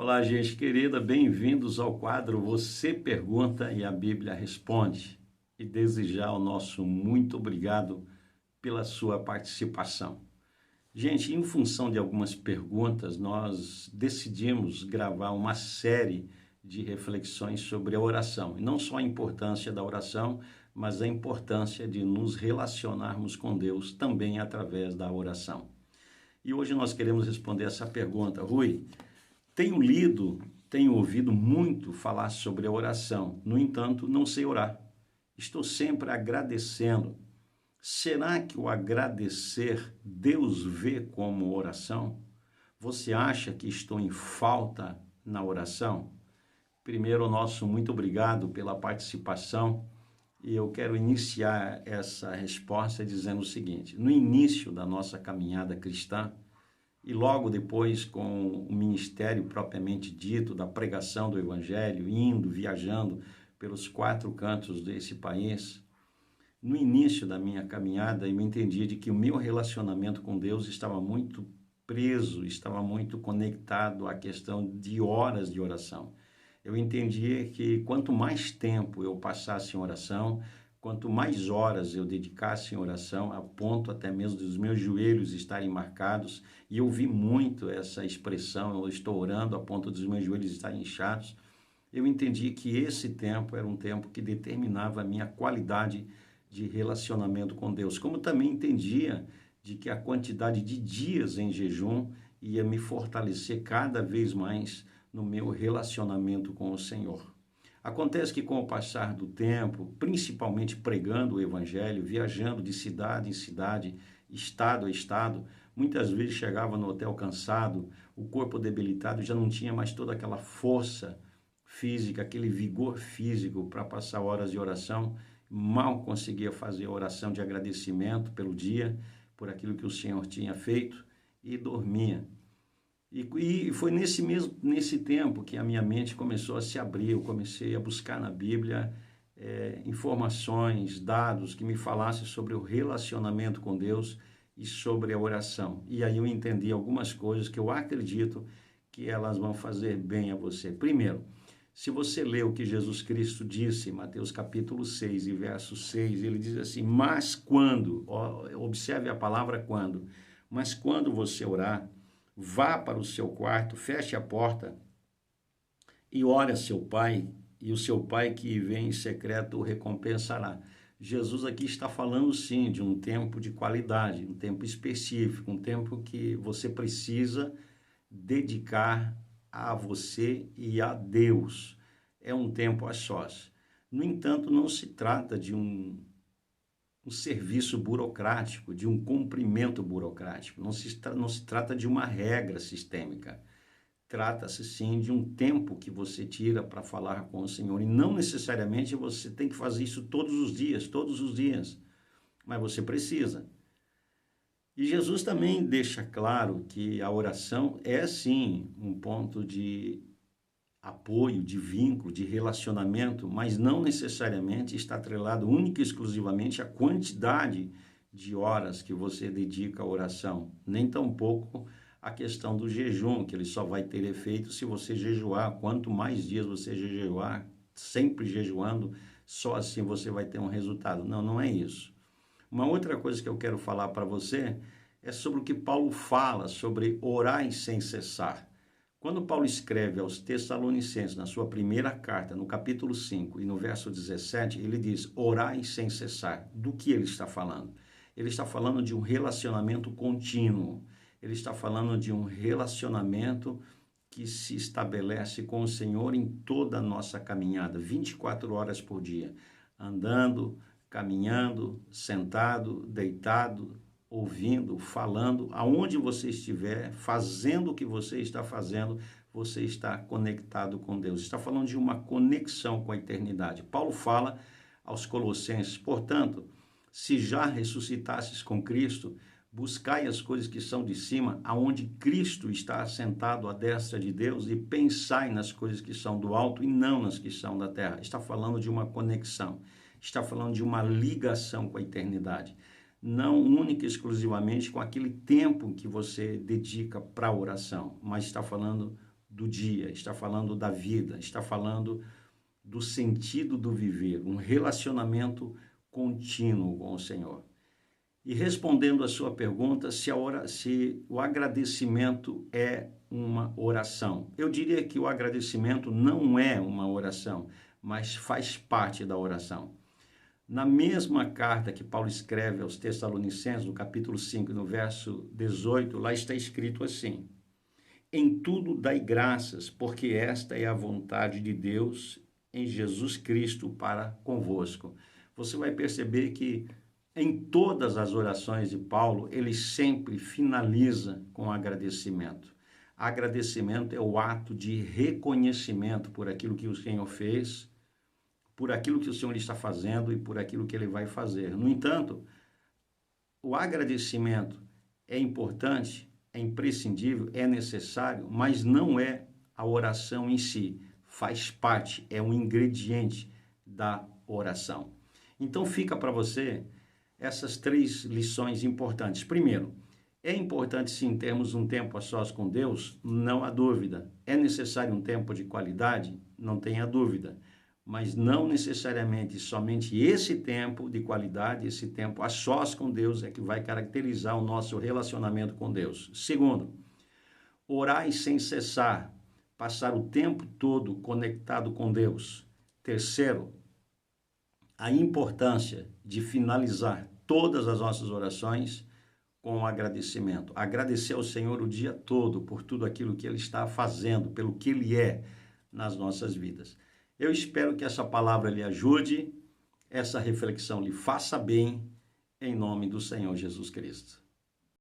Olá, gente querida, bem-vindos ao quadro Você Pergunta e a Bíblia Responde. E desejar o nosso muito obrigado pela sua participação. Gente, em função de algumas perguntas, nós decidimos gravar uma série de reflexões sobre a oração. E não só a importância da oração, mas a importância de nos relacionarmos com Deus também através da oração. E hoje nós queremos responder essa pergunta. Rui, tenho ouvido muito falar sobre a oração, no entanto, não sei orar. Estou sempre agradecendo. Será que o agradecer Deus vê como oração? Você acha que estou em falta na oração? Primeiro, nosso muito obrigado pela participação e eu quero iniciar essa resposta dizendo o seguinte: no início da nossa caminhada cristã, e logo depois com o ministério propriamente dito da pregação do Evangelho, viajando pelos 4 cantos desse país, no início da minha caminhada eu entendi de que o meu relacionamento com Deus estava muito preso, estava muito conectado à questão de horas de oração. Eu entendi que quanto mais tempo eu passasse em oração, quanto mais horas eu dedicasse em oração, a ponto até mesmo dos meus joelhos estarem marcados, e eu vi muito essa expressão, eu estou orando a ponto dos meus joelhos estarem inchados, eu entendi que esse tempo era um tempo que determinava a minha qualidade de relacionamento com Deus, como também entendia de que a quantidade de dias em jejum ia me fortalecer cada vez mais no meu relacionamento com o Senhor. Acontece que com o passar do tempo, principalmente pregando o Evangelho, viajando de cidade em cidade, estado a estado, muitas vezes chegava no hotel cansado, o corpo debilitado, já não tinha mais toda aquela força física, aquele vigor físico para passar horas de oração, mal conseguia fazer a oração de agradecimento pelo dia, por aquilo que o Senhor tinha feito, e dormia. E foi nesse tempo que a minha mente começou a se abrir, eu comecei a buscar na Bíblia informações, dados que me falassem sobre o relacionamento com Deus e sobre a oração. E aí eu entendi algumas coisas que eu acredito que elas vão fazer bem a você. Primeiro, se você lê o que Jesus Cristo disse em Mateus capítulo 6 e verso 6, ele diz assim: mas quando, observe a palavra quando, mas quando você orar, vá para o seu quarto, feche a porta e ore a seu pai, e o seu pai que vem em secreto o recompensará. Jesus aqui está falando sim de um tempo de qualidade, um tempo específico, um tempo que você precisa dedicar a você e a Deus. É um tempo a sós. No entanto, não se trata de um serviço burocrático, de um cumprimento burocrático. Não se trata de uma regra sistêmica. Trata-se, sim, de um tempo que você tira para falar com o Senhor. E não necessariamente você tem que fazer isso todos os dias. Mas você precisa. E Jesus também deixa claro que a oração é, sim, um ponto de apoio, de vínculo, de relacionamento, mas não necessariamente está atrelado única e exclusivamente à quantidade de horas que você dedica à oração, nem tampouco a questão do jejum, que ele só vai ter efeito se você jejuar. Quanto mais dias você jejuar, sempre jejuando, só assim você vai ter um resultado. Não, não é isso. Uma outra coisa que eu quero falar para você é sobre o que Paulo fala sobre orar sem cessar. Quando Paulo escreve aos Tessalonicenses, na sua primeira carta, no capítulo 5 e no verso 17, ele diz: orai sem cessar. Do que ele está falando? Ele está falando de um relacionamento contínuo. Ele está falando de um relacionamento que se estabelece com o Senhor em toda a nossa caminhada, 24 horas por dia, andando, caminhando, sentado, deitado, ouvindo, falando, aonde você estiver, fazendo o que você está fazendo, você está conectado com Deus. Está falando de uma conexão com a eternidade. Paulo fala aos Colossenses: portanto, se já ressuscitasses com Cristo, buscai as coisas que são de cima, aonde Cristo está assentado à destra de Deus, e pensai nas coisas que são do alto e não nas que são da terra. Está falando de uma conexão, está falando de uma ligação com a eternidade. Não única e exclusivamente com aquele tempo que você dedica para a oração, mas está falando do dia, está falando da vida, está falando do sentido do viver, um relacionamento contínuo com o Senhor. E respondendo a sua pergunta, se o agradecimento é uma oração. Eu diria que o agradecimento não é uma oração, mas faz parte da oração. Na mesma carta que Paulo escreve aos Tessalonicenses, no capítulo 5, no verso 18, lá está escrito assim: em tudo dai graças, porque esta é a vontade de Deus em Jesus Cristo para convosco. Você vai perceber que em todas as orações de Paulo, ele sempre finaliza com agradecimento. Agradecimento é o ato de reconhecimento por aquilo que o Senhor fez, por aquilo que o Senhor está fazendo e por aquilo que ele vai fazer. No entanto, o agradecimento é importante, é imprescindível, é necessário, mas não é a oração em si. Faz parte, é um ingrediente da oração. Então fica para você essas 3 lições importantes. Primeiro, é importante sim termos um tempo a sós com Deus? Não há dúvida. É necessário um tempo de qualidade? Não tenha dúvida. Mas não necessariamente somente esse tempo de qualidade, esse tempo a sós com Deus é que vai caracterizar o nosso relacionamento com Deus. Segundo, orai sem cessar, passar o tempo todo conectado com Deus. Terceiro, a importância de finalizar todas as nossas orações com agradecimento. Agradecer ao Senhor o dia todo por tudo aquilo que Ele está fazendo, pelo que Ele é nas nossas vidas. Eu espero que essa palavra lhe ajude, essa reflexão lhe faça bem, em nome do Senhor Jesus Cristo.